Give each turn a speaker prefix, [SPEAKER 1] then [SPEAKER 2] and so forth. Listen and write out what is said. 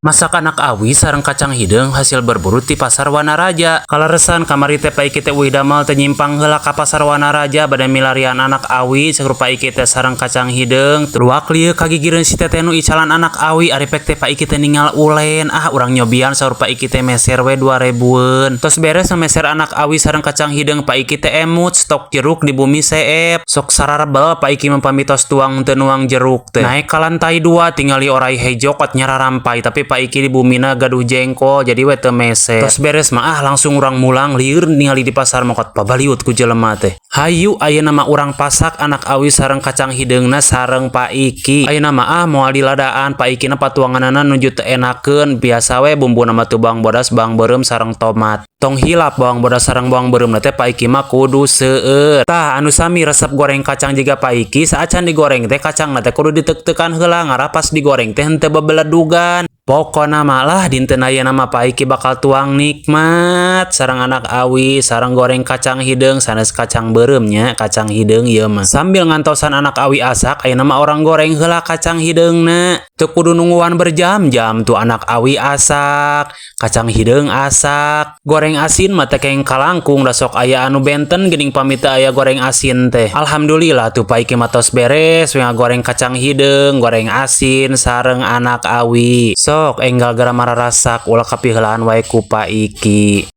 [SPEAKER 1] Masak anak awi sareng kacang hidung hasil berburu di pasar Wanaraja. Kalaresan kamari teh pai kita uih damel teu nyimpang heula ka pasar Wanaraja bade milarian anak awi sarupa pai kita sareng kacang hidung. Truak lieu kagigireun si teteh nu icalan anak awi ari pek teh pai kita ningal ulen. Urang nyobian sarupa pai kita meser we 2000-eun. Tos beres meser anak awi sareng kacang hidung pai kita emut stok jeruk di bumi seep. Sok sararebel pai kita mempamitos tuang teu nuang jeruk teh. Naik ka lantai 2 tingali orai hejo kot nyararampai tapi Iki di bumina gaduh jengkol jadi we teu mese. Tos beres mah langsung urang mulang lieur ningali di pasar mokot pabaliut ku jelema teh. Hayu ayeuna mah urang pasak anak awi sareng kacang hideungna sareng Pak Iki. Ayeuna mah moal diladaan Pak Ikina patuanganana nuju teu enakeun biasa we bumbuna mah teu bawang bodas bawang beureum sareng tomat. Tong hilap bawang bodas sareng bawang beureum teh Pak Iki mah kudu seueur. Tah anu sami resep goreng kacang jiga Pak Iki saacan digoreng teh kacangna teh kudu ditek-tekan heula ngara pas digoreng teh henteu bebeledugan. Pokona malah dinten ayeuna mah Pak Iki bakal tuang nikmat sareng anak awi sareng goreng kacang hidung sanes kacang beureumnya kacang hidung ieu mah. Sambil ngantosan anak awi asak ayeuna mah orang goreng heula kacang hideungna. Teu kudu nungguan berjam-jam tuh anak awi asak, kacang hidung asak. Goreng asin mah teh keng kalangkung da sok aya anu benten geuning pami teu aya goreng asin teh. Alhamdulillah tuh Pak Iki mah tos beres we ngagoreng kacang hidung, goreng asin sareng anak awi. Sok enggal gara mararasak ulah kapiheulaan wae ku Pak Iki.